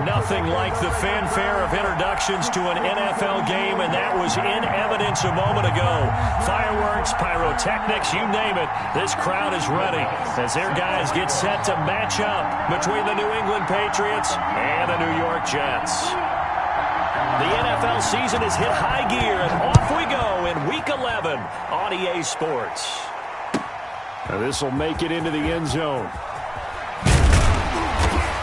Nothing like the fanfare of introductions to an NFL game, and that was in evidence a moment ago. Fireworks, pyrotechnics, you name it. This crowd is ready as their guys get set to match up between the New England Patriots and the New York Jets. The NFL season has hit high gear, and off we go in Week 11 on EA Sports. This will make it into the end zone.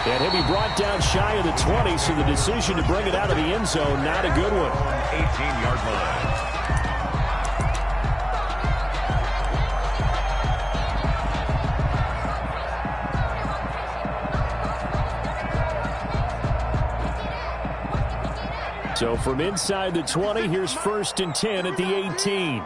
And he'll be brought down shy of the 20, so the decision to bring it out of the end zone, not a good one. 18-yard line. So from inside the 20, here's 1st and 10 at the 18.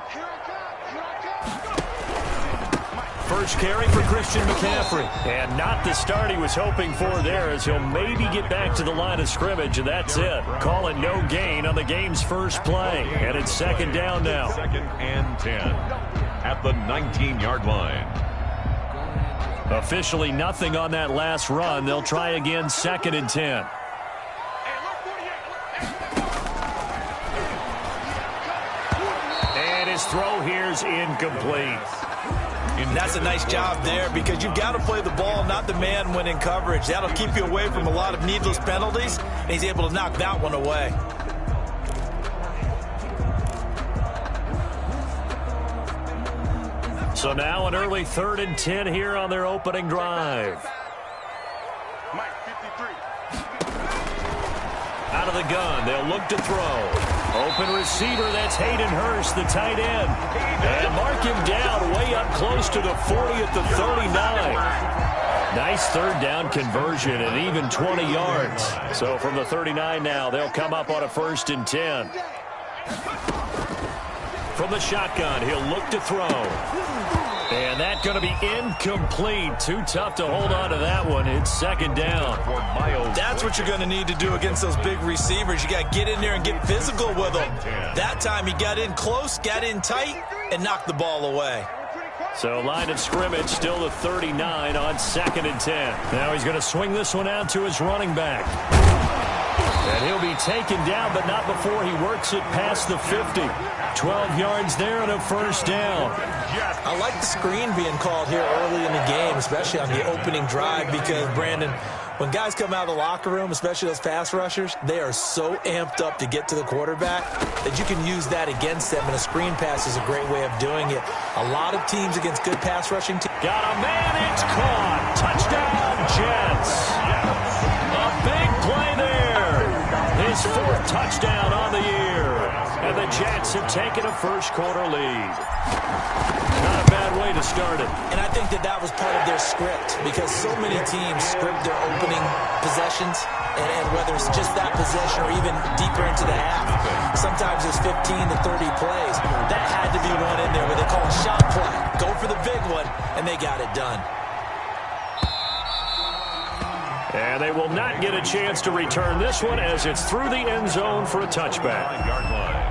First carry for Christian McCaffrey. And not the start he was hoping for there, as he'll maybe get back to the line of scrimmage, and that's it. Call it no gain on the game's first play. And it's 2nd down now. 2nd and 10 at the 19-yard line. Officially nothing on that last run. They'll try again 2nd and 10. And his throw here's incomplete. That's a nice job there, because you've got to play the ball, not the man when in coverage. That'll keep you away from a lot of needless penalties, and he's able to knock that one away. So now an early 3rd and 10 here on their opening drive. Out of the gun, they'll look to throw. Open receiver, that's Hayden Hurst, the tight end. And mark him down way up close to the 40 at the 39. Nice 3rd down conversion and even 20 yards. So from the 39 now, they'll come up on a 1st and 10. From the shotgun, he'll look to throw. And that's going to be incomplete. Too tough to hold on to that one. It's 2nd down. That's what you're going to need to do against those big receivers. You got to get in there and get physical with them. That time he got in close, got in tight, and knocked the ball away. So line of scrimmage still the 39 on 2nd and 10. Now he's going to swing this one out to his running back. And he'll be taken down, but not before he works it past the 50. 12 yards there and a 1st down. I like the screen being called here early in the game, especially on the opening drive, because, Brandon, when guys come out of the locker room, especially those pass rushers, they are so amped up to get to the quarterback that you can use that against them, and a screen pass is a great way of doing it. A lot of teams against good pass rushing teams. Got a man, it's caught. Touchdown, Jets. A big play there. His 4th touchdown on the year. And the Jets have taken a first-quarter lead. Not a bad way to start it. And I think that was part of their script, because so many teams script their opening possessions, and whether it's just that possession or even deeper into the half, sometimes it's 15 to 30 plays. That had to be one in there where they call a shot play. Go for the big one, and they got it done. And they will not get a chance to return this one, as it's through the end zone for a touchback. 9-yard line.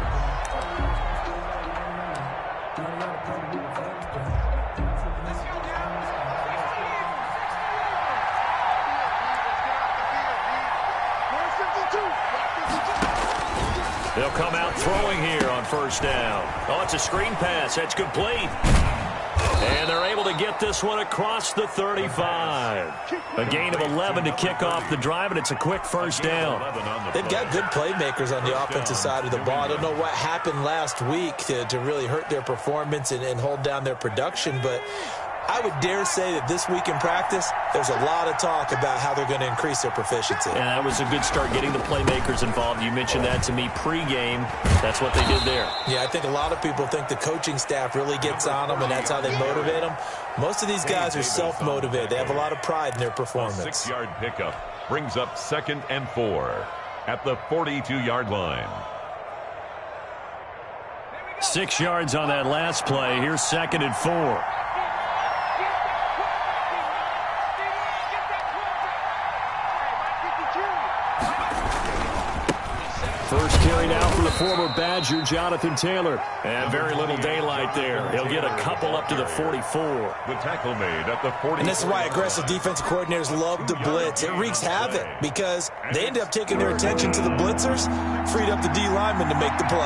They'll come out throwing here on 1st down. Oh, it's a screen pass. That's complete. And they're able to get this one across the 35. A gain of 11 to kick off the drive, and it's a quick 1st down. They've got good playmakers on the offensive side of the ball. I don't know what happened last week to really hurt their performance and hold down their production, but I would dare say that this week in practice, there's a lot of talk about how they're going to increase their proficiency. And that was a good start, getting the playmakers involved. You mentioned that to me pregame. That's what they did there. Yeah, I think a lot of people think the coaching staff really gets on them, and that's how they motivate them. Most of these guys are self-motivated. They have a lot of pride in their performance. 6-yard pickup brings up 2nd and 4 at the 42-yard line. 6 yards on that last play. Here's 2nd and 4. First carry now for the former Badger, Jonathan Taylor. And very little daylight there. He'll get a couple up to the 44. The tackle made at the 40. And this is why aggressive defensive coordinators love to blitz. It wreaks havoc because they end up taking their attention to the blitzers, freed up the D lineman to make the play.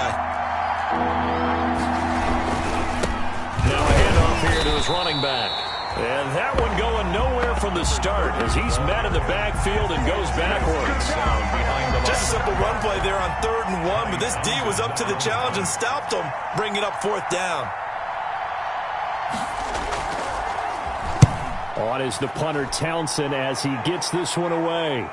Now a handoff here to his running back. And that one going nowhere from the start as he's met in the backfield and goes backwards. Just a simple run play there on 3rd and 1, but this D was up to the challenge and stopped him, bringing up 4th down. On is the punter Townsend as he gets this one away.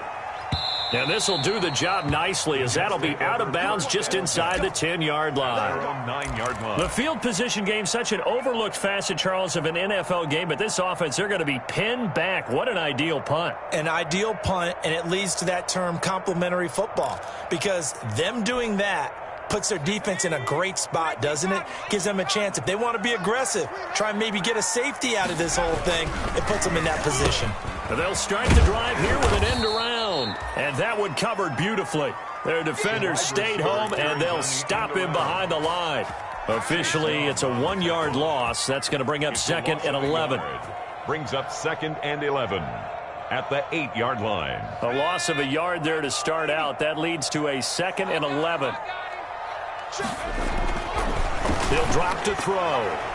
And this will do the job nicely as that'll be out of bounds just inside the 10-yard line. 9-yard line. The field position game, such an overlooked facet, Charles, of an NFL game, but this offense, they're going to be pinned back. What an ideal punt. An ideal punt, and it leads to that term complementary football because them doing that puts their defense in a great spot, doesn't it? Gives them a chance. If they want to be aggressive, try and maybe get a safety out of this whole thing, it puts them in that position. They'll start the drive here with an end around, and that one covered beautifully. Their defenders stayed home, and they'll stop him behind the line. Officially, it's a 1-yard loss. That's going to bring up 2nd and 11. Brings up 2nd and 11 at the 8-yard line. A loss of a yard there to start out. That leads to a 2nd and 11. He'll drop to throw.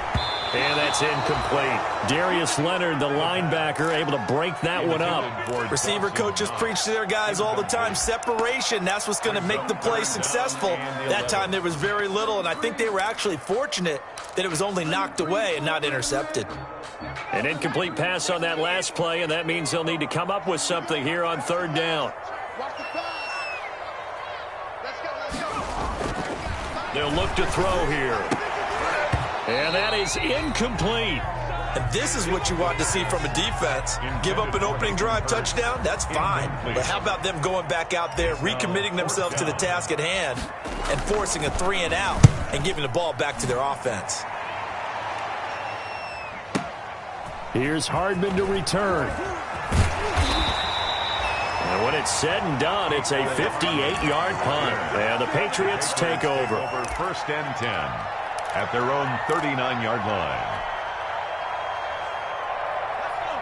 And that's incomplete. Darius Leonard, the linebacker, able to break that one up. Receiver coaches preach to their guys all the time. Separation, that's what's going to make the play successful. That time there was very little, and I think they were actually fortunate that it was only knocked away and not intercepted. An incomplete pass on that last play, and that means they'll need to come up with something here on 3rd down. They'll look to throw here. And that is incomplete. And this is what you want to see from a defense. Give up an opening drive touchdown, that's fine. But how about them going back out there, recommitting themselves to the task at hand, and forcing a 3-and-out and giving the ball back to their offense. Here's Hardman to return. And when it's said and done, it's a 58-yard punt. And the Patriots take over. 1st and 10 at their own 39-yard line.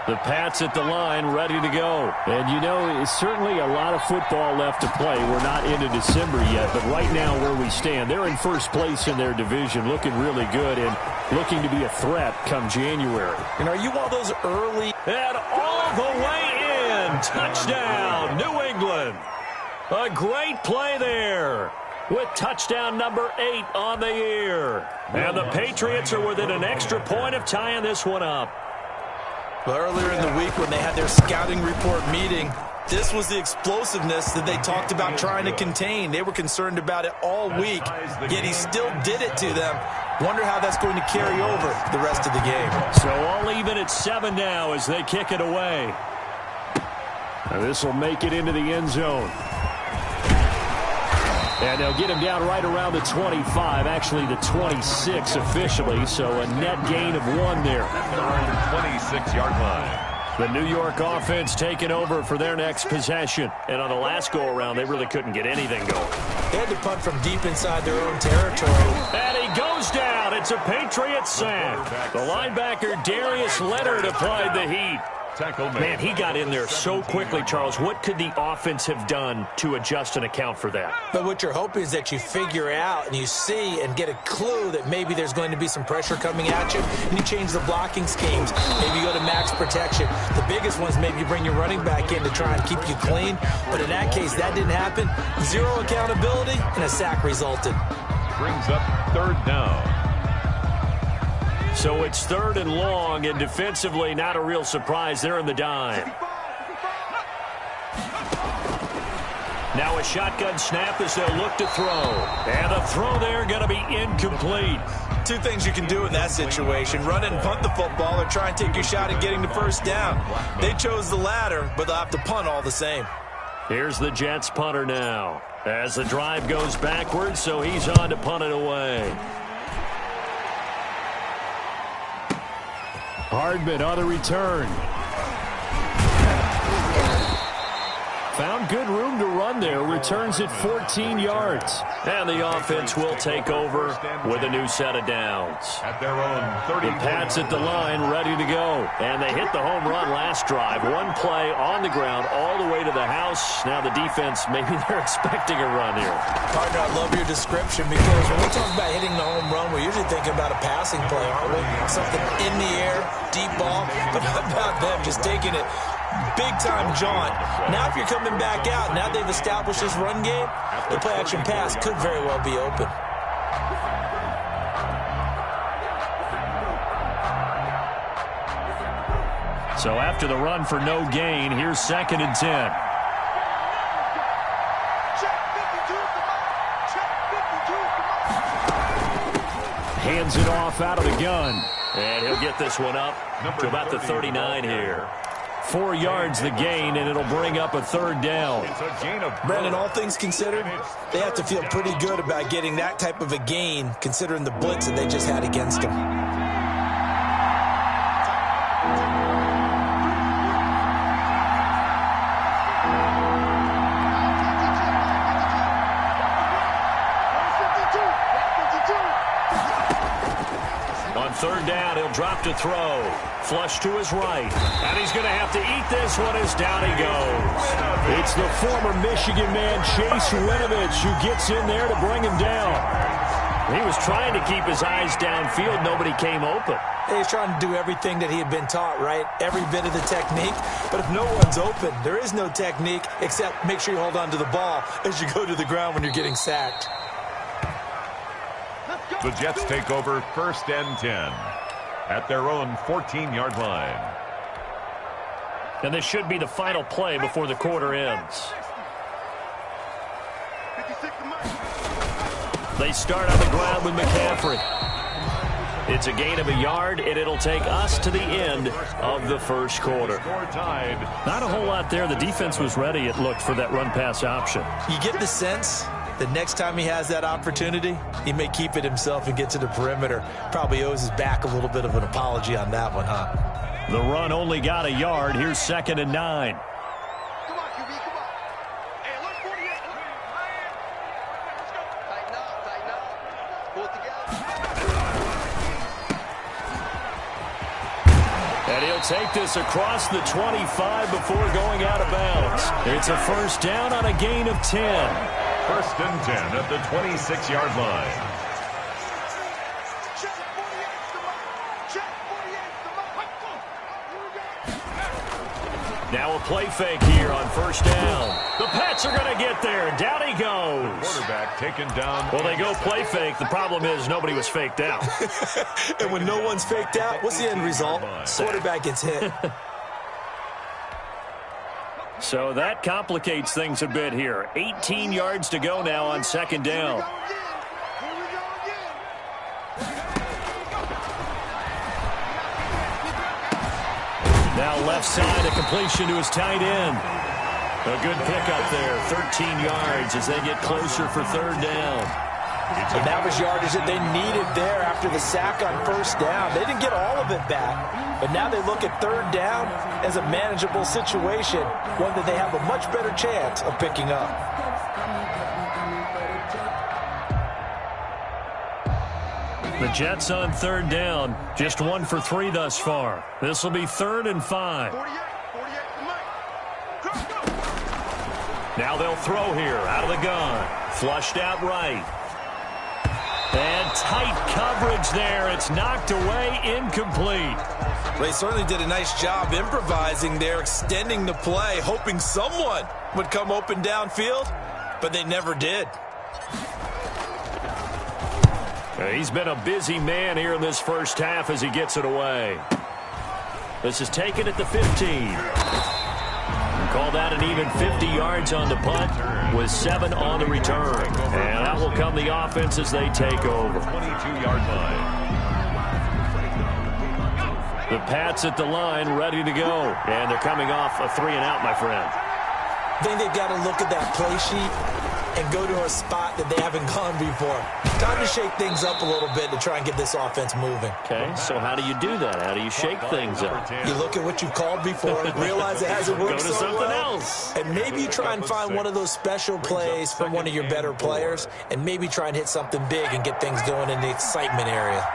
The Pats at the line, ready to go. And, you know, it's certainly a lot of football left to play. We're not into December yet, but right now where we stand, they're in first place in their division, looking really good and looking to be a threat come January. And are you one of those early? And all the way in. Touchdown, New England. A great play there with touchdown number 8 on the year. And the Patriots are within an extra point of tying this one up. Well, earlier in the week when they had their scouting report meeting, this was the explosiveness that they talked about trying to contain. They were concerned about it all week, yet he still did it to them. Wonder how that's going to carry over the rest of the game. So all even at 7 now as they kick it away. Now this will make it into the end zone. And they'll get him down right around the 25, actually the 26 officially, so a net gain of 1 there. 26-yard line. The New York offense taking over for their next possession. And on the last go-around, they really couldn't get anything going. They had to punt from deep inside their own territory. And he goes down. It's a Patriot sack. The linebacker, Darius Leonard, applied the heat. Man, he got in there so quickly, Charles. What could the offense have done to adjust and account for that? But what you're hoping is that you figure out and you see and get a clue that maybe there's going to be some pressure coming at you, and you change the blocking schemes. Maybe you go to max protection. The biggest ones, maybe you bring your running back in to try and keep you clean. But in that case, that didn't happen. 0 accountability, and a sack resulted. Brings up 3rd down. So it's 3rd and long, and defensively, not a real surprise. They're in the dime. Now a shotgun snap as they'll look to throw. And the throw there going to be incomplete. 2 things you can do in that situation. Run and punt the football or try and take your shot at getting the 1st down. They chose the latter, but they'll have to punt all the same. Here's the Jets punter now. As the drive goes backwards, so he's on to punt it away. Hardman on the return. Found good room to run there. Returns it 14 yards. And the offense will take over with a new set of downs. At their own 30. The Pats at the line, ready to go. And they hit the home run last drive. One play on the ground all the way to the house. Now the defense, maybe they're expecting a run here. Partner, I love your description because when we talk about hitting the home run, we're usually thinking about a passing play, aren't we? Something in the air, deep ball. But how about them just taking it big-time jaunt? Now if you're coming back out, now they've established this run game, the play-action pass could very well be open. So after the run for no gain, here's 2nd and 10. Hands it off out of the gun. And he'll get this one up to about the 39 here. 4 yards the gain, and it'll bring up a 3rd down. Brandon, all things considered, they have to feel pretty good about getting that type of a gain, considering the blitz that they just had against them. On 3rd down, he'll drop to throw. Flush to his right. And he's going to have to eat this one as down he goes. It's the former Michigan man, Chase Winovich, who gets in there to bring him down. He was trying to keep his eyes downfield. Nobody came open. He's trying to do everything that he had been taught, right? Every bit of the technique. But if no one's open, there is no technique except make sure you hold on to the ball as you go to the ground when you're getting sacked. The Jets take over 1st and 10 at their own 14-yard line. And this should be the final play before the quarter ends. They start on the ground with McCaffrey. It's a gain of a yard, and it'll take us to the end of the first quarter. Not a whole lot there. The defense was ready, it looked, for that run-pass option. You get the sense the next time he has that opportunity, he may keep it himself and get to the perimeter. Probably owes his back a little bit of an apology on that one, huh? The run only got a yard. Here's 2nd and 9. Come on, QB, come on. Hey, look, 48. Let's go. Tighten up. Pull it together. And he'll take this across the 25 before going out of bounds. It's a 1st down on a gain of 10. 1st and 10 at the 26-yard line. Now a play fake here on 1st down. The Pats are going to get there. Down he goes. Quarterback taken down. Well, they go play fake. The problem is nobody was faked out. And when no one's faked out, what's the end result? Quarterback gets hit. So that complicates things a bit here. 18 yards to go now on 2nd down. Now left side, a completion to his tight end. A good pickup there, 13 yards as they get closer for 3rd down. And that was yardage that they needed there after the sack on 1st down. They didn't get all of it back, but now they look at 3rd down as a manageable situation, one that they have a much better chance of picking up. The Jets on 3rd down, just 1 for 3 thus far. This will be 3rd and 5. Now they'll throw here out of the gun. Flushed out right. And tight coverage there. It's knocked away, incomplete. They certainly did a nice job improvising there, extending the play, hoping someone would come open downfield, but they never did. He's been a busy man here in this 1st half as he gets it away. This is taken at the 15. Call that an even 50 yards on the punt with 7 on the return. And that will come the offense as they take over. 22-yard line. The Pats at the line ready to go. And they're coming off a 3-and-out, my friend. I think they've got to look at that play sheet and go to a spot that they haven't gone before. Time to shake things up a little bit to try and get this offense moving. Okay, so how do you do that? How do you shake things up? You look at what you've called before, realize it hasn't worked Go to so something well, else. and maybe you try and find one of those special plays from one of your better players, and maybe try and hit something big and get things going in the excitement area.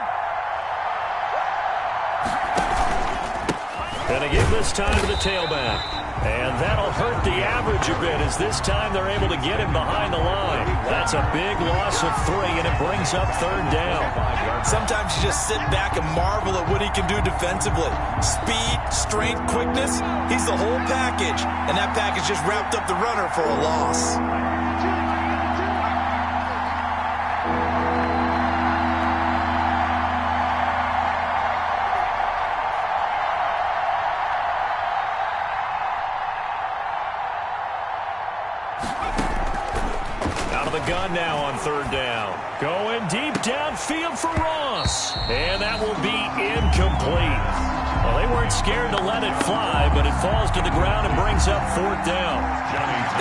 Gonna give this time to the tailback. And that'll hurt the average a bit as this time they're able to get him behind the line. That's a big loss of 3, and it brings up 3rd down. Sometimes you just sit back and marvel at what he can do defensively. Speed, strength, quickness, he's the whole package. And that package just wrapped up the runner for a loss. Gun now on 3rd down. Going deep downfield for Ross. And that will be incomplete. Well, they weren't scared to let it fly, but it falls to the ground and brings up 4th down.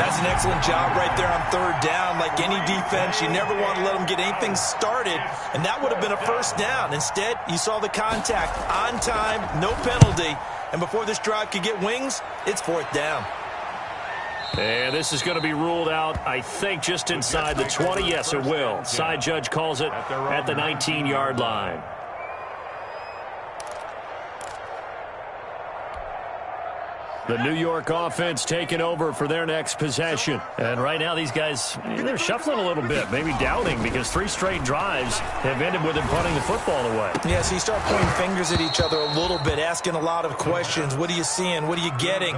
That's an excellent job right there on 3rd down. Like any defense, you never want to let them get anything started, and that would have been a 1st down. Instead, you saw the contact on time, no penalty, and before this drive could get wings, it's 4th down. And this is going to be ruled out, I think, just inside the 20. Yes, it will. Side judge calls it at the 19-yard line. The New York offense taking over for their next possession. And right now, these guys, they're shuffling a little bit, maybe doubting, because 3 straight drives have ended with them punting the football away. Yeah, so you start pointing fingers at each other a little bit, asking a lot of questions. What are you seeing? What are you getting?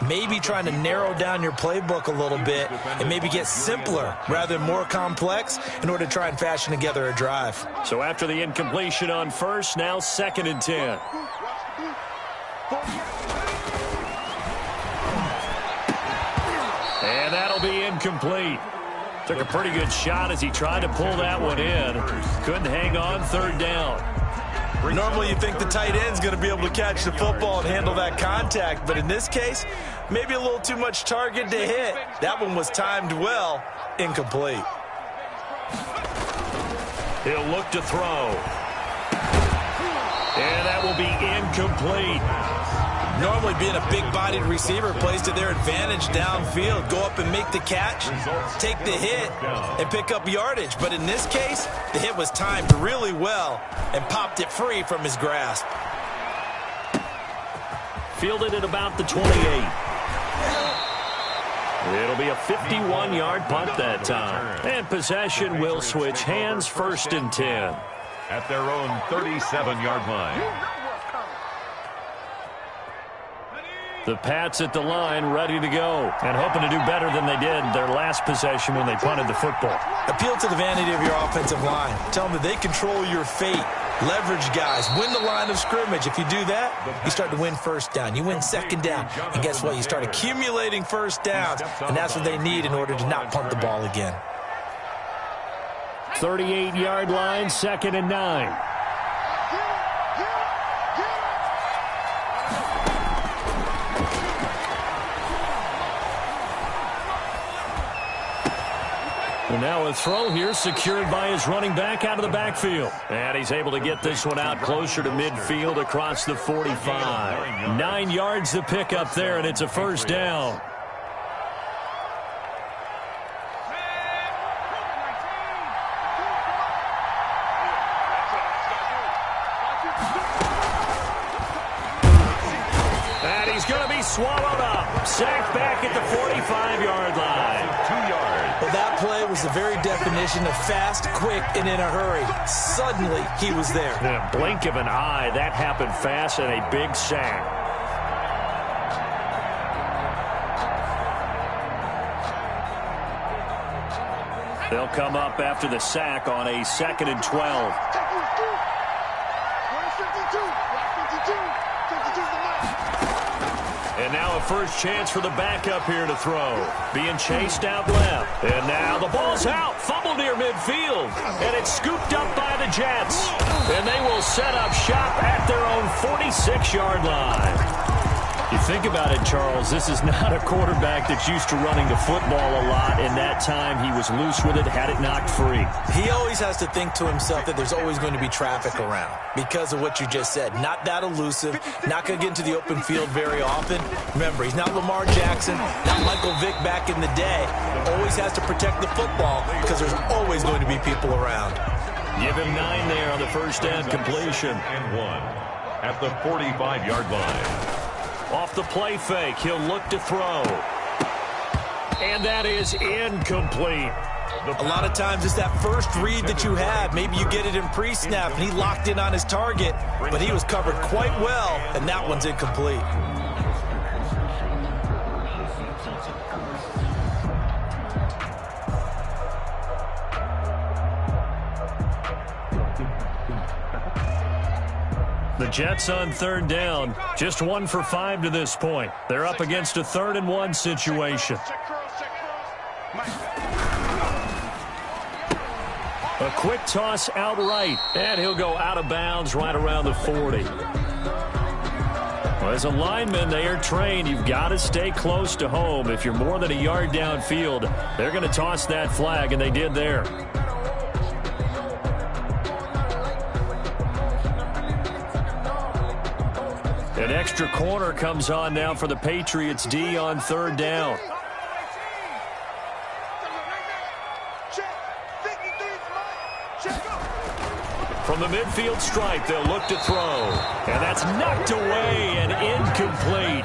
Maybe trying to narrow down your playbook a little bit and maybe get simpler rather than more complex in order to try and fashion together a drive. So after the incompletion on 1st, now 2nd and 10. And that'll be incomplete. Took a pretty good shot as he tried to pull that one in. Couldn't hang on, 3rd down. Normally you think the tight end's going to be able to catch the football and handle that contact, but in this case, maybe a little too much target to hit. That one was timed well, incomplete. He'll look to throw. And that will be incomplete. Normally being a big-bodied receiver plays to their advantage downfield. Go up and make the catch, take the hit, and pick up yardage. But in this case, the hit was timed really well and popped it free from his grasp. Fielded at about the 28. It'll be a 51-yard punt that time. And possession will switch hands, 1st and 10. At their own 37-yard line. The Pats at the line, ready to go, and hoping to do better than they did their last possession when they punted the football. Appeal to the vanity of your offensive line. Tell them that they control your fate. Leverage guys. Win the line of scrimmage. If you do that, you start to win 1st down. You win 2nd down. And guess what? You start accumulating 1st downs, and that's what they need in order to not punt the ball again. 38-yard line, 2nd and 9. And now a throw here secured by his running back out of the backfield. And he's able to get this one out closer to midfield across the 45. 9 yards to pick up there, and it's a 1st down. And he's going to be swallowed up. Sacked back at the 45-yard line. 2 yards. Well, that play was the very definition of fast, quick, and in a hurry. Suddenly, he was there. In a blink of an eye, that happened fast and a big sack. They'll come up after the sack on a 2nd and 12. And now a first chance for the backup here to throw. Being chased out left. And now the ball's out. Fumble near midfield. And it's scooped up by the Jets. And they will set up shop at their own 46-yard line. You think about it, Charles, this is not a quarterback that's used to running the football a lot, and that time he was loose with it, had it knocked free. He always has to think to himself that there's always going to be traffic around because of what you just said. Not that elusive, not going to get into the open field very often. Remember, he's not Lamar Jackson, not Michael Vick back in the day. Always has to protect the football because there's always going to be people around. Give him 9 there on the first down completion. And 1 at the 45-yard line. Off the play fake, he'll look to throw. And that is incomplete. A lot of times it's that first read that you have. Maybe you get it in pre-snap, and he locked in on his target, but he was covered quite well, and that one's incomplete. The Jets on third down, just 1 for 5 to this point. They're up against a 3rd and 1 situation. A quick toss outright, and he'll go out of bounds right around the 40. Well, as a lineman, they are trained. You've got to stay close to home. If you're more than a yard downfield, they're going to toss that flag, and they did there. An extra corner comes on now for the Patriots D on third down. From the midfield stripe, they'll look to throw. And that's knocked away and incomplete.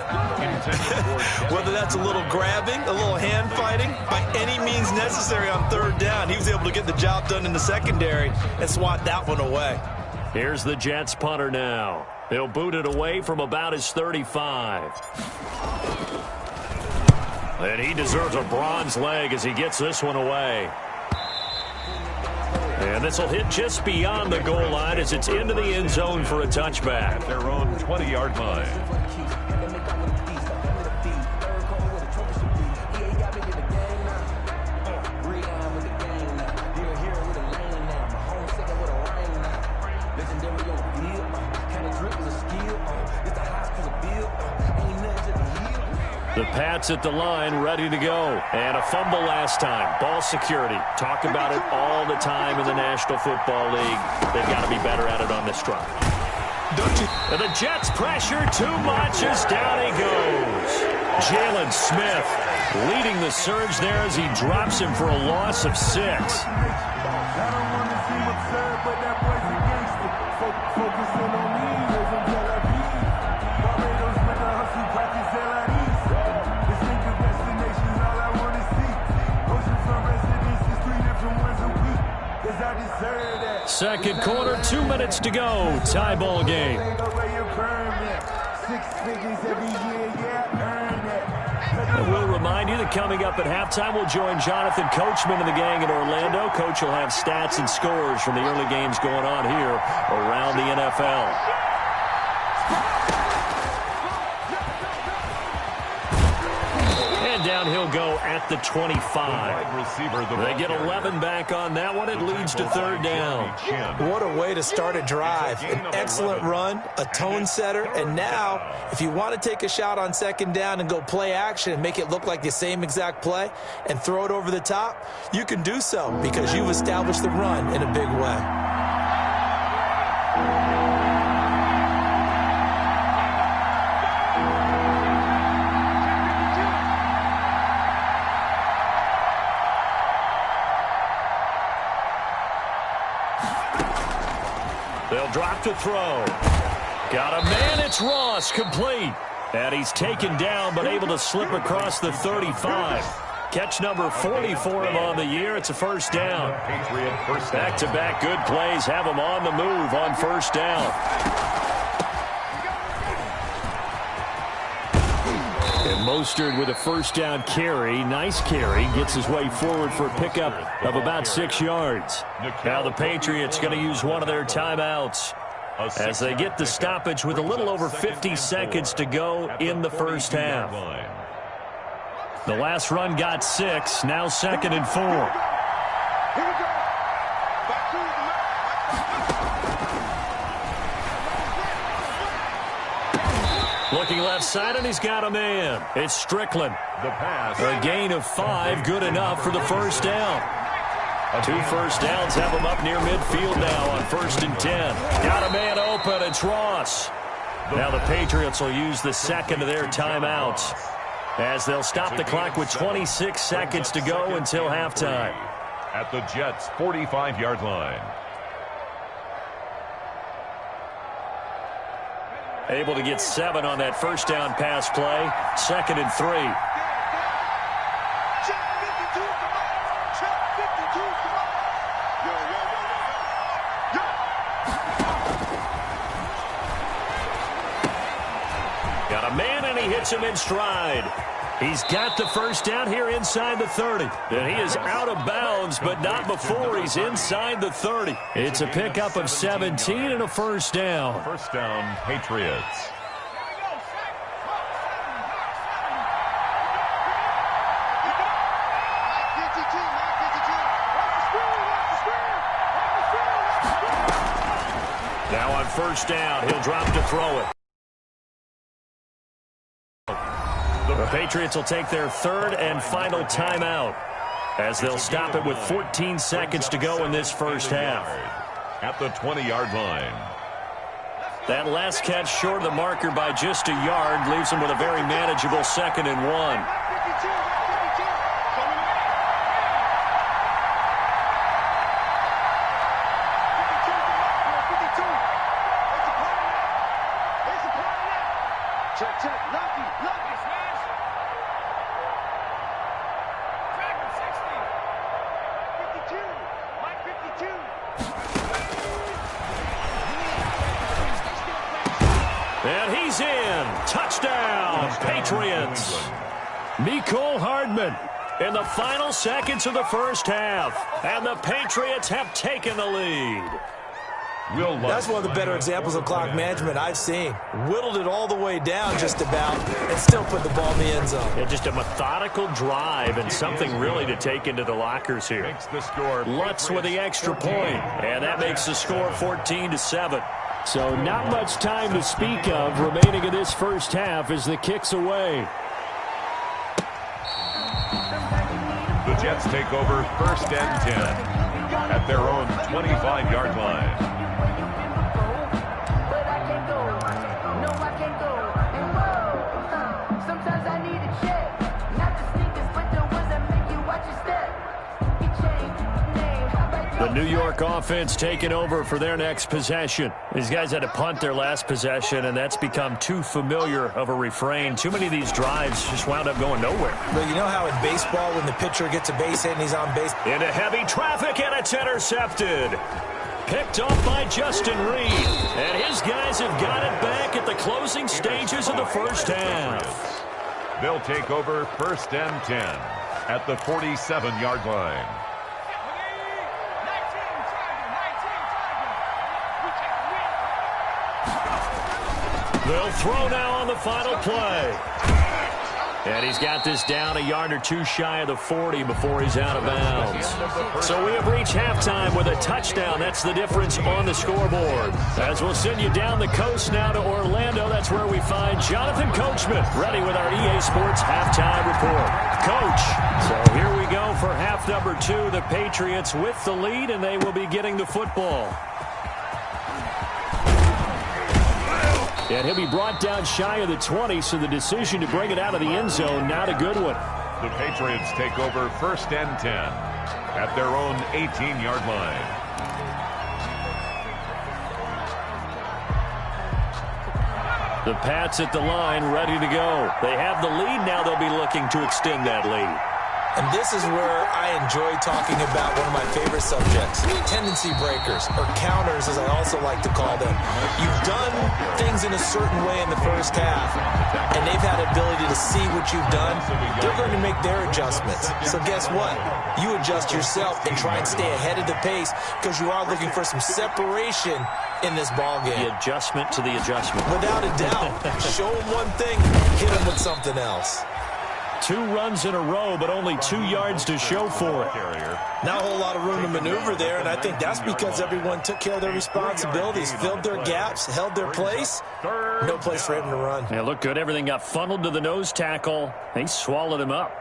Whether that's a little grabbing, a little hand fighting, by any means necessary on third down, he was able to get the job done in the secondary and swat that one away. Here's the Jets punter now. He'll boot it away from about his 35. And he deserves a bronze leg as he gets this one away. And this will hit just beyond the goal line as it's into the end zone for a touchback. At their own 20-yard line. The Pats at the line, ready to go. And a fumble last time. Ball security. Talk about it all the time in the National Football League. They've got to be better at it on this drive. Don't you? And the Jets pressure too much as down he goes. Jalen Smith leading the surge there as he drops him for a loss of 6. Second quarter, 2 minutes to go. Tie ball game. And we'll remind you that coming up at halftime, we'll join Jonathan Coachman and the gang in Orlando. Coach will have stats and scores from the early games going on here around the NFL. And down he'll go at the 25. They get 11 back on that one. It leads to third down. What a way to start a drive. An excellent run, a tone setter, and now if you want to take a shot on second down and go play action and make it look like the same exact play and throw it over the top, you can do so because you've established the run in a big way. They'll drop to throw. Got a man, it's Ross, complete. And he's taken down but able to slip across the 35. Catch number 40 for him on the year. It's a first down. Back-to-back good plays have him on the move on first down. And Mostert with a first down carry. Nice carry. Gets his way forward for a pickup of about 6 yards. Now the Patriots going to use one of their timeouts as they get the stoppage with a little over 50 seconds to go in the first half. The last run got 6. Now 2nd and 4. Looking left side, and he's got a man. It's Strickland. The pass. A gain of 5, good enough for the first down. 2 first downs have him up near midfield now on 1st and 10. Got a man open. It's Ross. Now the Patriots will use the second of their timeouts as they'll stop the clock with 26 seconds to go until halftime. At the Jets' 45-yard line. Able to get 7 on that first down pass play. 2nd and 3. Got a man, and he hits him in stride. He's got the first down here inside the 30. And he is out of bounds, but not before he's inside the 30. It's a pickup of 17 and a first down. First down, Patriots. Now on first down, he'll drop to throw it. The Patriots will take their 3rd and final timeout as they'll stop it with 14 seconds to go in this first half. At the 20-yard line. That last catch short of the marker by just a yard leaves him with a very manageable 2nd and 1. And he's in. Touchdown, Patriots. Mecole Hardman in the final seconds of the first half. And the Patriots have taken the lead. That's one of the better examples of clock management I've seen. Whittled it all the way down just about and still put the ball in the end zone. Yeah, just a methodical drive and something really to take into the lockers here. Makes the score Lutz with the extra point, and that makes the score 14-7. So not much time to speak of remaining in this first half as the kick's away. The Jets take over 1st and 10 at their own 25-yard line. The New York offense taking over for their next possession. These guys had to punt their last possession, and that's become too familiar of a refrain. Too many of these drives just wound up going nowhere. But you know how in baseball when the pitcher gets a base hit and he's on base? Into heavy traffic, and it's intercepted. Picked off by Justin Reed. And his guys have got it back at the closing stages of the first half. They'll take over 1st and 10 at the 47-yard line. They'll throw now on the final play. And he's got this down a yard or two shy of the 40 before he's out of bounds. So we have reached halftime with a touchdown. That's the difference on the scoreboard. As we'll send you down the coast now to Orlando, that's where we find Jonathan Coachman, ready with our EA Sports halftime report. Coach, so here we go for half number 2. The Patriots with the lead, and they will be getting the football. And he'll be brought down shy of the 20, so the decision to bring it out of the end zone, not a good one. The Patriots take over 1st and 10 at their own 18-yard line. The Pats at the line, ready to go. They have the lead. Now they'll be looking to extend that lead. And this is where I enjoy talking about one of my favorite subjects, tendency breakers, or counters as I also like to call them. You've done things in a certain way in the first half, and they've had ability to see what you've done. They're going to make their adjustments. So guess what? You adjust yourself and try and stay ahead of the pace because you are looking for some separation in this ball game. The adjustment to the adjustment. Without a doubt. Show them one thing, hit them with something else. 2 runs in a row, but only 2 yards to show for it. Not a whole lot of room to maneuver there, and I think that's because everyone took care of their responsibilities, filled their gaps, held their place. No place for him to run. Yeah, looked good. Everything got funneled to the nose tackle. They swallowed him up.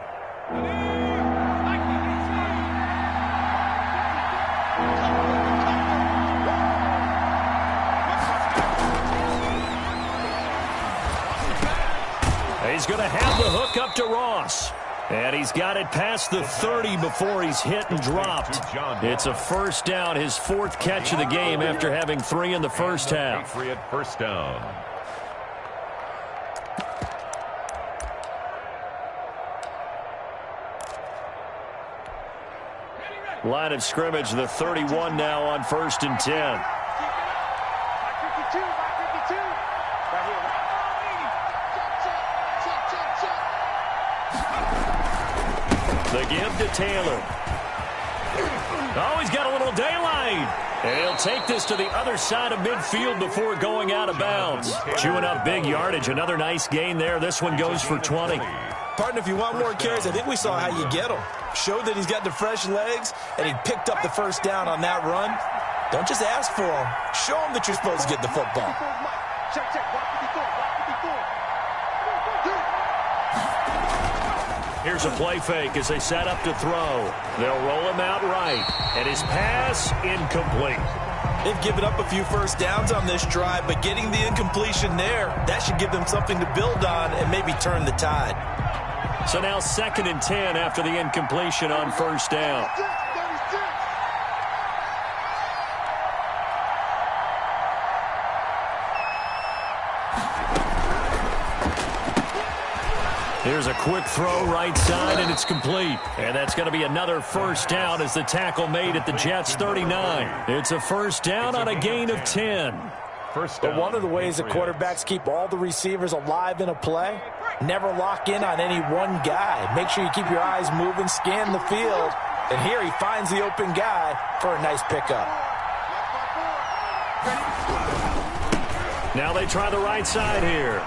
He's going to have the hook up to Ross. And he's got it past the 30 before he's hit and dropped. It's a first down, his 4th catch of the game after having 3 in the first half. Patriot first down. Line of scrimmage, the 31 now on 1st and 10. The give to Taylor. Oh, he's got a little daylight. And he'll take this to the other side of midfield before going out of bounds. Chewing up big yardage. Another nice gain there. This one goes for 20. Partner, if you want more carries, I think we saw how you get them. Showed that he's got the fresh legs, and he picked up the first down on that run. Don't just ask for them. Show them that you're supposed to get the football. Here's a play fake as they set up to throw. They'll roll him out right. And his pass, incomplete. They've given up a few first downs on this drive, but getting the incompletion there, that should give them something to build on and maybe turn the tide. So now 2nd and 10 after the incompletion on first down. Here's a quick throw right side, and it's complete. And that's going to be another first down as the tackle made at the Jets' 39. It's a first down on a gain of 10. But one of the ways that quarterbacks keep all the receivers alive in a play, never lock in on any one guy. Make sure you keep your eyes moving, scan the field. And here he finds the open guy for a nice pickup. Now they try the right side here.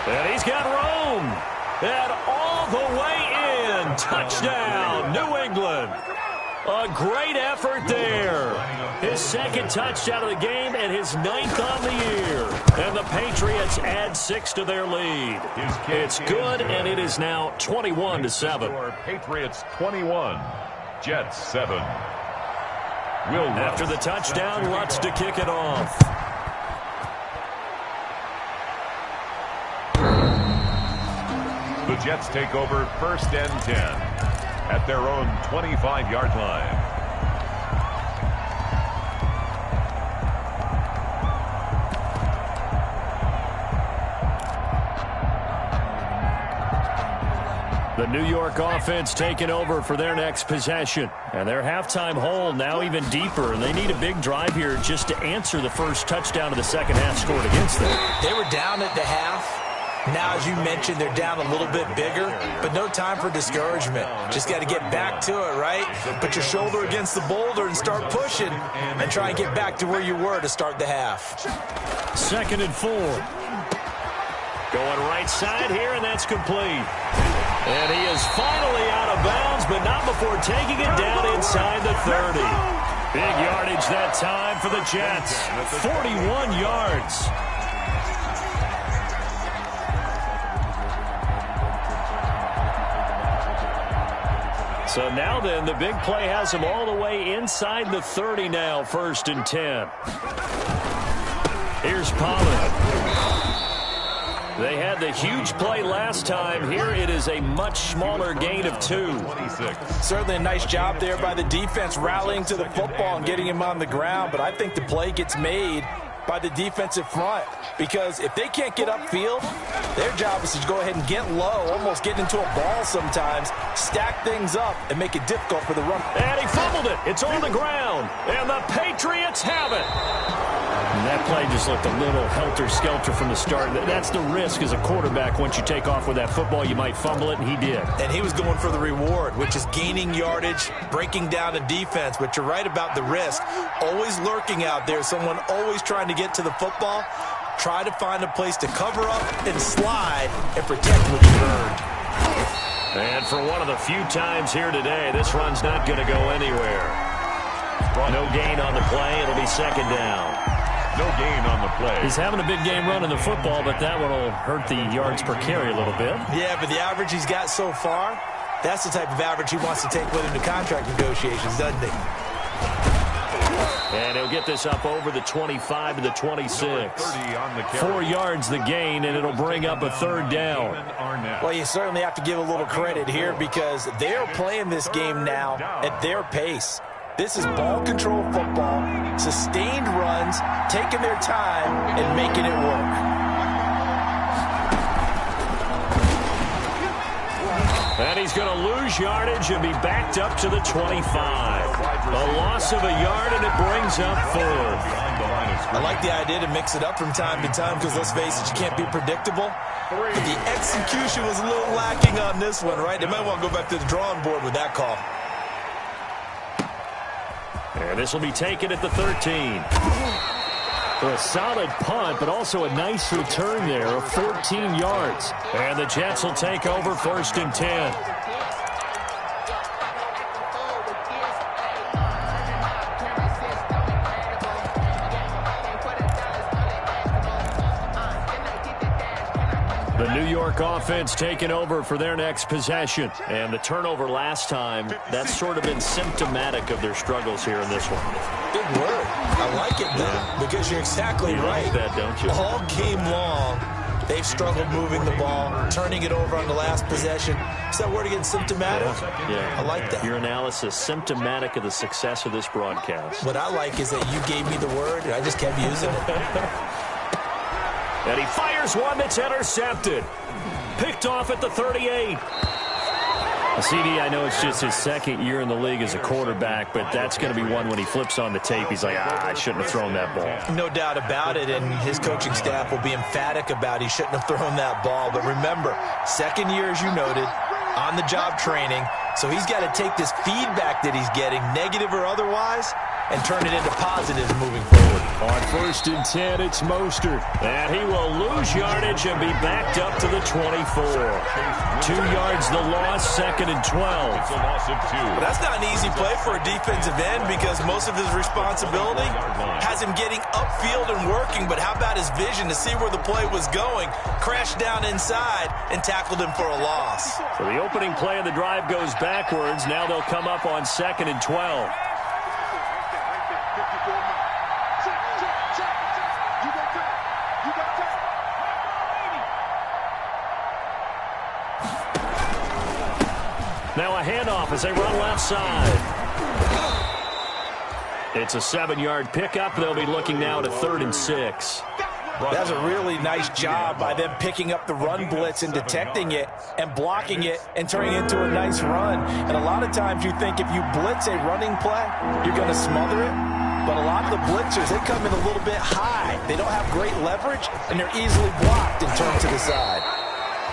And he's got room. And all the way in. Touchdown, New England. A great effort there. His 2nd touchdown of the game and his 9th on the year. And the Patriots add 6 to their lead. It's good, and it is now 21-7. Patriots 21, Jets 7. After the touchdown, Lutz to kick it off. The Jets take over 1st and 10 at their own 25-yard line. The New York offense taking over for their next possession. And their halftime hole now even deeper. And they need a big drive here just to answer the first touchdown of the second half scored against them. They were down at the half. Now, as you mentioned, they're down a little bit bigger, but no time for discouragement. Just got to get back to it, right? Put your shoulder against the boulder and start pushing and try and get back to where you were to start the half. 2nd and 4. Going right side here, and that's complete. And he is finally out of bounds, but not before taking it down inside the 30. Big yardage that time for the Jets. 41 yards. So now then, the big play has him all the way inside the 30 now, 1st and 10. Here's Pollard. They had the huge play last time. Here it is a much smaller gain of 2. Certainly a nice job there by the defense rallying to the football and getting him on the ground, but I think the play gets made by the defensive front, because if they can't get upfield, their job is to go ahead and get low, almost get into a ball sometimes, stack things up, and make it difficult for the run. And he fumbled it. It's on the ground, and the Patriots have it. And that play just looked a little helter-skelter from the start. That's the risk as a quarterback. Once you take off with that football, you might fumble it, and he did. And he was going for the reward, which is gaining yardage, breaking down a defense. But you're right about the risk. Always lurking out there, someone always trying to get to the football. try to find a place to cover up and slide and protect what you've earned. And for one of the few times here today, this run's not going to go anywhere. No gain on the play. It'll be second down. No gain on the play. He's having a big game running the football, but that one will hurt the yards per carry a little bit. Yeah, but the average he's got so far, that's the type of average he wants to take with him to contract negotiations, doesn't he? And he'll get this up over the 25 to the 26. 4 yards the gain, and it'll bring up a third down. Well, you certainly have to give a little credit here because they're playing this game now at their pace. This is ball control football, sustained runs, taking their time and making it work. And he's going to lose yardage and be backed up to the 25. A loss of a yard, and it brings up fourth. I like the idea to mix it up from time to time because, let's face it, you can't be predictable. But the execution was a little lacking on this one, right? They might want to go back to the drawing board with that call. And this will be taken at the 13. For a solid punt, but also a nice return there of 14 yards. And the Jets will take over 1st and 10. The New York offense taking over for their next possession. And the turnover last time, that's sort of been symptomatic of their struggles here in this one. Big word. I like it, though, because you're exactly right. Like that, don't you? All game long, they've struggled moving the ball, turning it over on the last possession. Is that word again, symptomatic? Yeah. I like that. Your analysis, symptomatic of the success of this broadcast. What I like is that you gave me the word, and I just kept using it. And he fires one that's intercepted. Picked off at the 38. CD, I know it's just his second year in the league as a quarterback, but that's going to be one when he flips on the tape. He's like, I shouldn't have thrown that ball. No doubt about it, and his coaching staff will be emphatic about he shouldn't have thrown that ball. But remember, second year, as you noted, on-the-job training, so he's got to take this feedback that he's getting, negative or otherwise, and turn it into positives moving forward. On 1st and 10, it's Mostert. And he will lose yardage and be backed up to the 24. 2 yards the loss, 2nd and 12. But that's not an easy play for a defensive end because most of his responsibility has him getting upfield and working. But how about his vision to see where the play was going, crashed down inside, and tackled him for a loss. So the opening play of the drive goes backwards. Now they'll come up on 2nd and 12. Now a handoff as they run left side. It's a 7-yard pickup. They'll be looking now to 3rd and 6. That's a really nice job by them picking up the run blitz and detecting it and blocking it and turning it into a nice run. And a lot of times you think if you blitz a running play, you're going to smother it. But a lot of the blitzers, they come in a little bit high. They don't have great leverage, and they're easily blocked and turned to the side.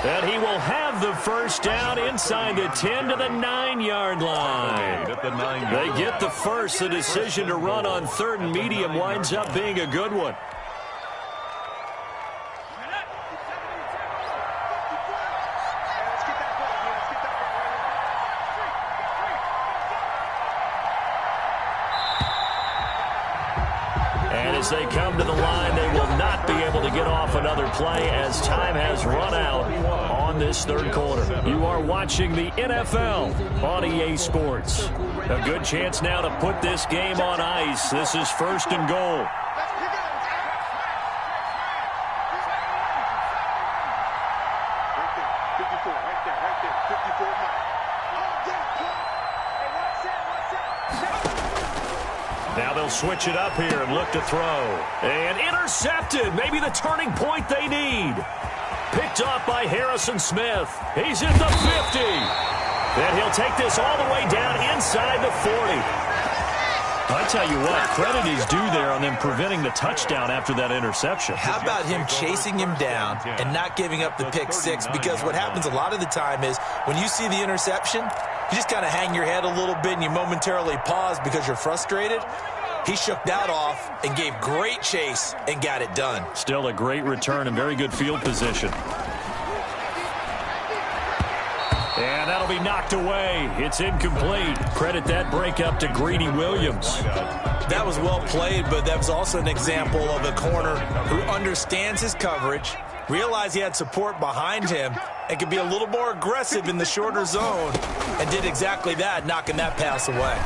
And he will have the first down inside the 10 to the 9-yard line. They get the first. The decision to run on 3rd and medium winds up being a good one. And as they come to the line, they will not be able to get off another play as time has run out on this 3rd quarter. You are watching the NFL on EA Sports. A good chance now to put this game on ice. This is 1st and goal. Now they'll switch it up here and look to throw. And intercepted. Maybe the turning point they need. Picked off by Harrison Smith. He's at the 50. And he'll take this all the way down inside the 40. I tell you what, credit is due there on them preventing the touchdown after that interception. How about him chasing him down and not giving up the pick six? Because what happens a lot of the time is when you see the interception, you just kind of hang your head a little bit and you momentarily pause because you're frustrated. He shook that off and gave great chase and got it done. Still a great return and very good field position. And that'll be knocked away. It's incomplete. Credit that breakup to Greedy Williams. That was well played, but that was also an example of a corner who understands his coverage, realized he had support behind him, and could be a little more aggressive in the shorter zone, and did exactly that, knocking that pass away.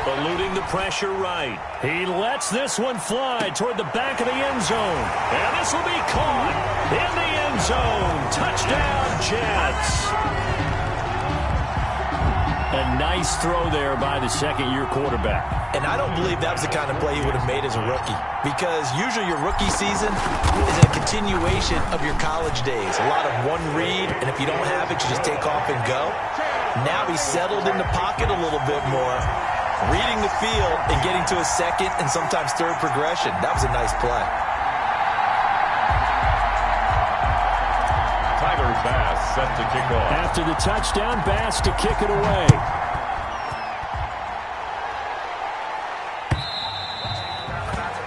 Eluding the pressure right. He lets this one fly toward the back of the end zone. And this will be caught in the end zone. Touchdown, Jets. A nice throw there by the second-year quarterback. And I don't believe that was the kind of play he would have made as a rookie, because usually your rookie season is a continuation of your college days. A lot of one read, and if you don't have it, you just take off and go. Now he's settled in the pocket a little bit more, reading the field and getting to a second and sometimes third progression. That was a nice play. Tyler Bass set to kick off. After the touchdown, Bass to kick it away.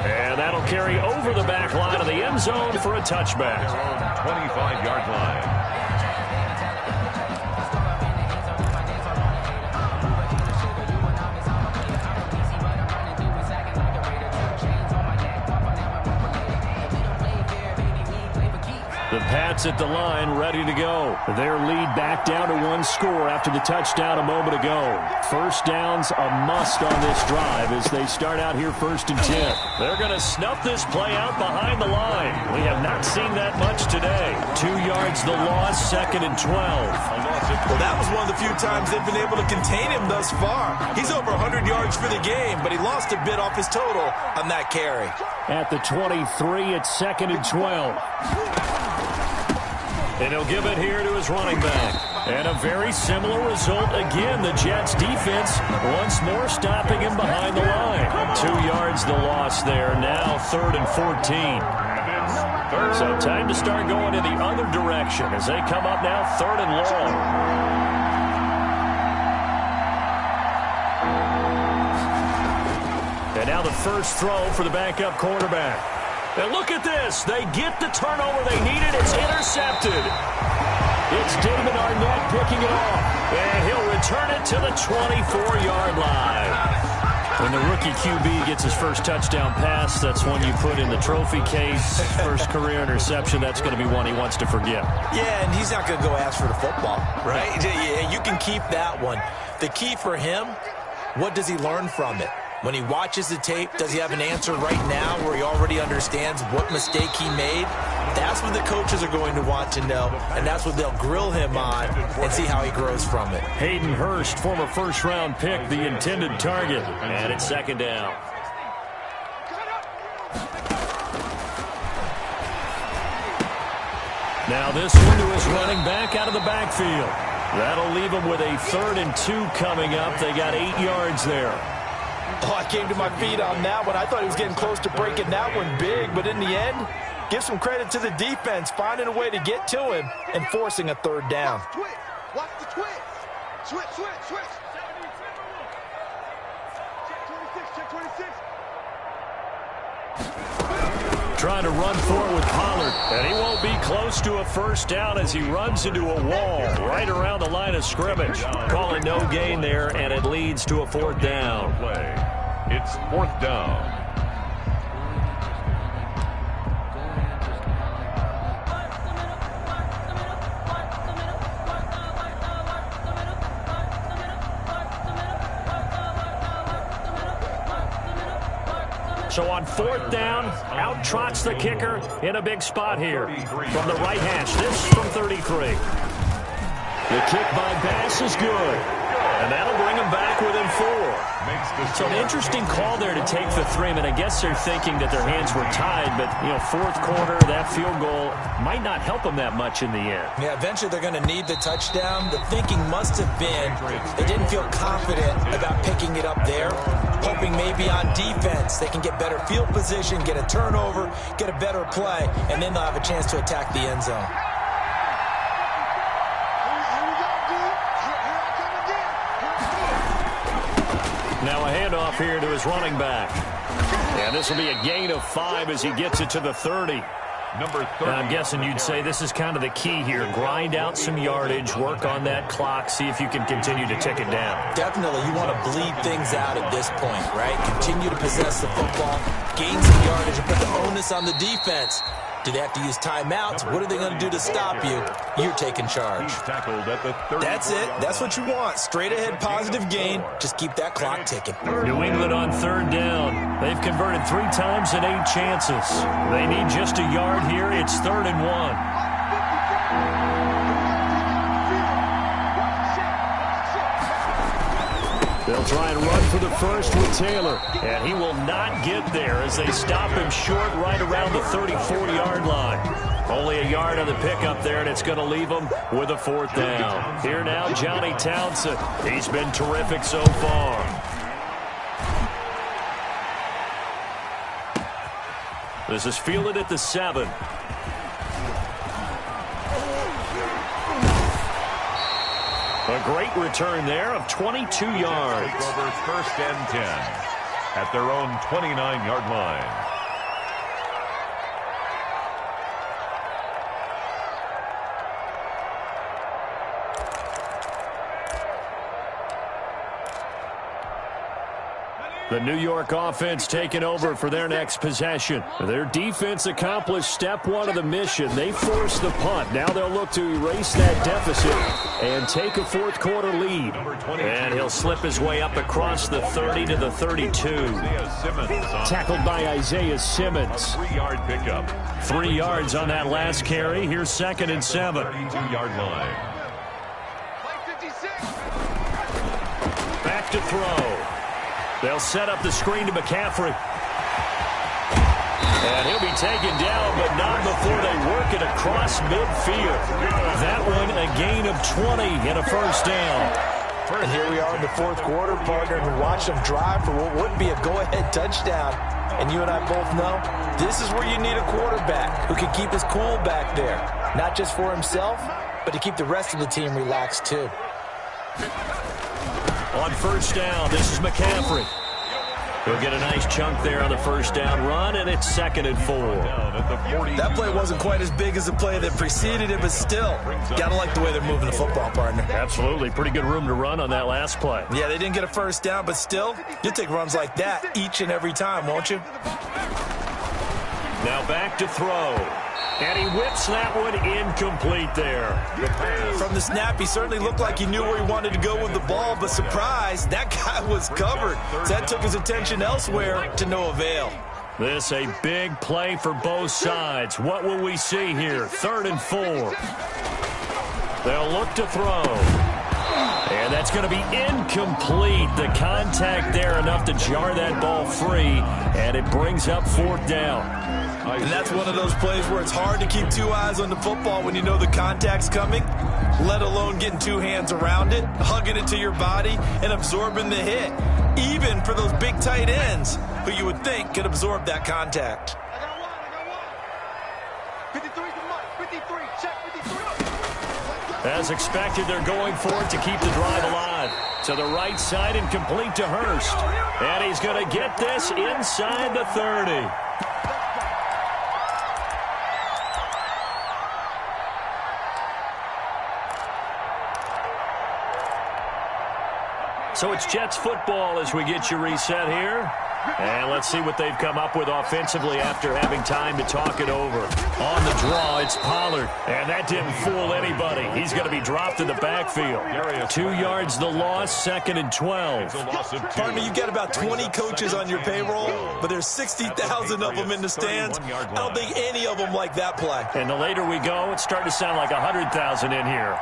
And that'll carry over the back line of the end zone for a touchback. 25-yard line. The Pats at the line, ready to go. Their lead back down to one score after the touchdown a moment ago. First down's a must on this drive as they start out here 1st and 10. They're going to snuff this play out behind the line. We have not seen that much today. 2 yards the loss, 2nd and 12. Well, that was one of the few times they've been able to contain him thus far. He's over 100 yards for the game, but he lost a bit off his total on that carry. At the 23, it's 2nd and 12. And he'll give it here to his running back. And a very similar result again. The Jets defense once more stopping him behind the line. 2 yards the loss there. Now 3rd and 14. So time to start going in the other direction as they come up now 3rd and long. And now the first throw for the backup quarterback. And look at this. They get the turnover they needed. It's intercepted. It's Damon Arnett picking it off. And he'll return it to the 24-yard line. When the rookie QB gets his first touchdown pass, that's one you put in the trophy case. First career interception, that's going to be one he wants to forget. Yeah, and he's not going to go ask for the football, right? Yeah, you can keep that one. The key for him, what does he learn from it? When he watches the tape, does he have an answer right now where he already understands what mistake he made? That's what the coaches are going to want to know, and that's what they'll grill him on and see how he grows from it. Hayden Hurst, former first-round pick, the intended target. And it's 2nd down. Now this one to his running back out of the backfield. That'll leave him with a 3rd and 2 coming up. They got 8 yards there. Oh, I came to my feet on that one. I thought he was getting close to breaking that one big, but in the end, give some credit to the defense, finding a way to get to him and forcing a 3rd down. Watch the twist. Switch. Check 26. Trying to run for it with Pollard, and he won't be close to a first down as he runs into a wall right around the line of scrimmage. Calling no gain there, and it leads to a 4th down. It's 4th down. So on 4th down, out trots the kicker in a big spot here. From the right hash, this from 33. The kick by Bass is good. And that'll bring him back within 4. So an interesting call there to take the 3. I mean, I guess they're thinking that their hands were tied, but, 4th quarter, that field goal might not help them that much in the end. Yeah, eventually they're going to need the touchdown. The thinking must have been they didn't feel confident about picking it up there, hoping maybe on defense they can get better field position, get a turnover, get a better play, and then they'll have a chance to attack the end zone. Now a handoff here to his running back. And this will be a gain of 5 as he gets it to the 30. Number 30. I'm guessing you'd say this is kind of the key here. Grind out some yardage, work on that clock, see if you can continue to tick it down. Definitely, you want to bleed things out at this point, right? Continue to possess the football, gain some yardage, and put the onus on the defense. Do they have to use timeouts? What are they going to do to stop you? You're taking charge. He's tackled at the 30. That's it. That's what you want. Straight ahead positive gain. Just keep that clock ticking. New England on 3rd down. They've converted 3 times in 8 chances. They need just a yard here. It's 3rd and 1. They'll try and run for the first with Taylor. And he will not get there as they stop him short right around the 30-40-yard line. Only a yard on the pickup there, and it's going to leave him with a 4th down. Here now, Johnny Townsend. He's been terrific so far. This is fielded at the 7. A great return there of 22 yards. Take over 1st and 10 at their own 29-yard line. The New York offense taking over for their next possession. Their defense accomplished step 1 of the mission. They forced the punt. Now they'll look to erase that deficit and take a 4th quarter lead. And he'll slip his way up across the 30 to the 32. Tackled by Isaiah Simmons. 3-yard pickup. 3 yards on that last carry. Here's 2nd and 7. 32-yard line. Back to throw. They'll set up the screen to McCaffrey. And he'll be taken down, but not before they work it across midfield. That one, a gain of 20 and a 1st down. And here we are in the 4th quarter, partner, and watch them drive for what would be a go-ahead touchdown. And you and I both know this is where you need a quarterback who can keep his cool back there. Not just for himself, but to keep the rest of the team relaxed too. On 1st down, this is McCaffrey. He'll get a nice chunk there on the 1st down run, and it's 2nd and 4. That play wasn't quite as big as the play that preceded it, but still, gotta like the way they're moving the football, partner. Absolutely. Pretty good room to run on that last play. Yeah, they didn't get a 1st down, but still, you'll take runs like that each and every time, won't you? Now back to throw. And he whips that one incomplete there. From the snap, he certainly looked like he knew where he wanted to go with the ball, but surprise, that guy was covered. So that took his attention elsewhere to no avail. This a big play for both sides. What will we see here? 3rd and 4. They'll look to throw. And that's going to be incomplete. The contact there enough to jar that ball free, and it brings up 4th down. And that's one of those plays where it's hard to keep 2 eyes on the football when you know the contact's coming, let alone getting 2 hands around it, hugging it to your body, and absorbing the hit. Even for those big tight ends who you would think could absorb that contact. I got 1. 53 to Mike. 53. Check 53. As expected, they're going for it to keep the drive alive. To the right side and complete to Hurst. And he's going to get this inside the 30. So it's Jets football as we get you reset here. And let's see what they've come up with offensively after having time to talk it over. On the draw, it's Pollard. And that didn't fool anybody. He's going to be dropped in the backfield. 2 yards the loss, 2nd and 12. Partner, you've got about 20 coaches on your payroll, but there's 60,000 of them in the stands. I don't think any of them like that play. And the later we go, it's starting to sound like 100,000 in here.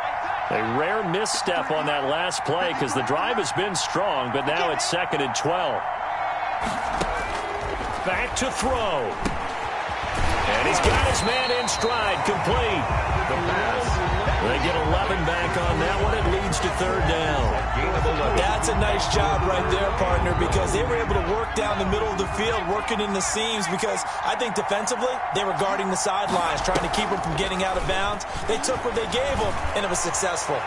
A rare misstep on that last play because the drive has been strong, but now it's 2nd and 12. Back to throw. And he's got his man in stride, complete. They get 11 back on that one. It leads to 3rd down. That's a nice job right there, partner, because they were able to work down the middle of the field, working in the seams, because I think defensively they were guarding the sidelines, trying to keep them from getting out of bounds. They took what they gave them, and it was successful.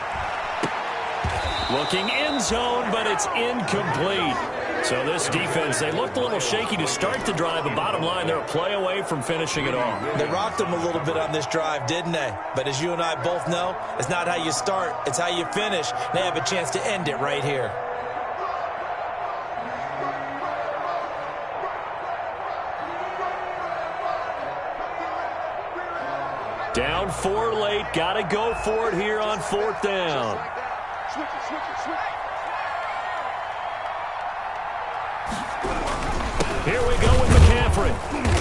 Looking end zone, but it's incomplete. So this defense, they looked a little shaky to start the drive, but bottom line, they're a play away from finishing it off. They rocked them a little bit on this drive, didn't they? But as you and I both know, it's not how you start, it's how you finish. They have a chance to end it right here. Down 4 late, got to go for it here on 4th down. Switch it. Here we go with McCaffrey.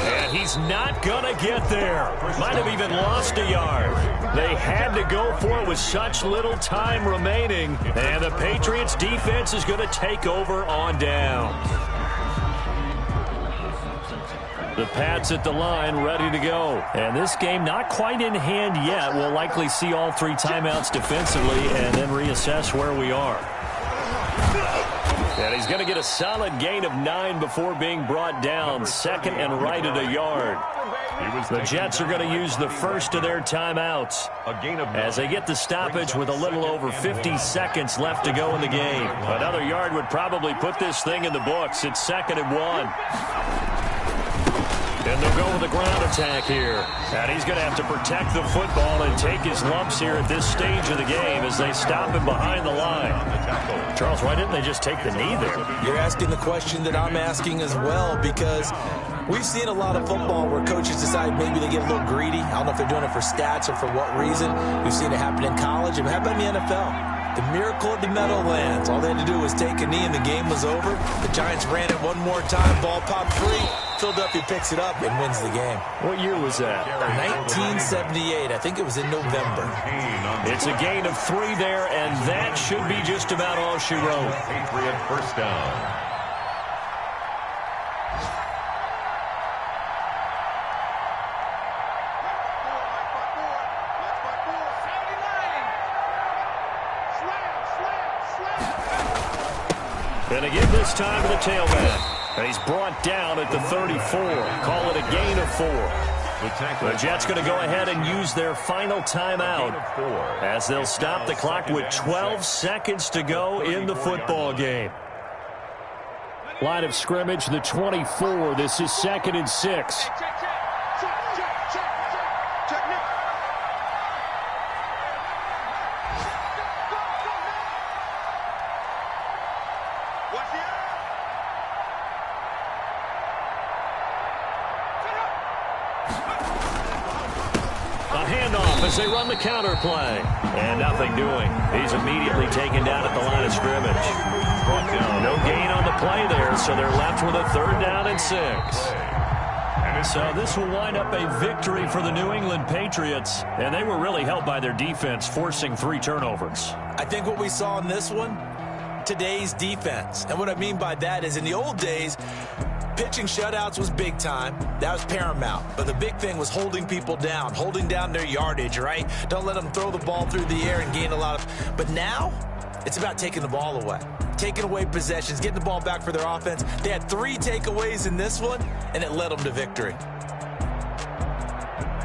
And he's not going to get there. Might have even lost a yard. They had to go for it with such little time remaining. And the Patriots defense is going to take over on downs. The Pats at the line, ready to go. And this game not quite in hand yet. We'll likely see all 3 timeouts defensively and then reassess where we are. And he's going to get a solid gain of 9 before being brought down. 2nd and right at a yard. The Jets are going to use the first of their timeouts as they get the stoppage with a little over 50 seconds left to go in the game. Another yard would probably put this thing in the books. It's 2nd and 1. And they'll go with a ground attack here. And he's going to have to protect the football and take his lumps here at this stage of the game as they stop him behind the line. Charles, why didn't they just take the knee there? You're asking the question that I'm asking as well, because we've seen a lot of football where coaches decide maybe they get a little greedy. I don't know if they're doing it for stats or for what reason. We've seen it happen in college. And how about in the NFL? The miracle at the Meadowlands. All they had to do was take a knee and the game was over. The Giants ran it one more time. Ball popped free. Philadelphia picks it up and wins the game. What year was that? 1978. I think it was in November. It's a gain of 3 there, and that should be just about all she wrote. Patriot first down. And again this time to the tailback. And he's brought down at the 34. Call it a gain of 4. The Jets going to go ahead and use their final timeout as they'll stop the clock with 12 seconds to go in the football game. Line of scrimmage, the 24. This is 2nd and 6. As they run the counter play. And nothing doing. He's immediately taken down at the line of scrimmage. No gain on the play there, so they're left with a 3rd down and 6. So this will wind up a victory for the New England Patriots. And they were really helped by their defense, forcing 3 turnovers. I think what we saw in this one, today's defense. And what I mean by that is in the old days, pitching shutouts was big time. That was paramount. But the big thing was holding people down, holding down their yardage, right? Don't let them throw the ball through the air and gain a lot of... But now, it's about taking the ball away. Taking away possessions, getting the ball back for their offense. They had 3 takeaways in this one, and it led them to victory.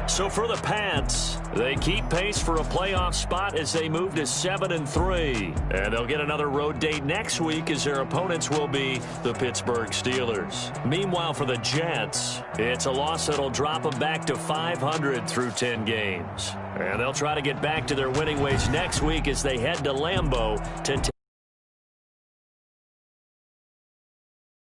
So for the Pats, they keep pace for a playoff spot as they move to 7-3. And they'll get another road date next week as their opponents will be the Pittsburgh Steelers. Meanwhile, for the Jets, it's a loss that'll drop them back to 500 through 10 games. And they'll try to get back to their winning ways next week as they head to Lambeau to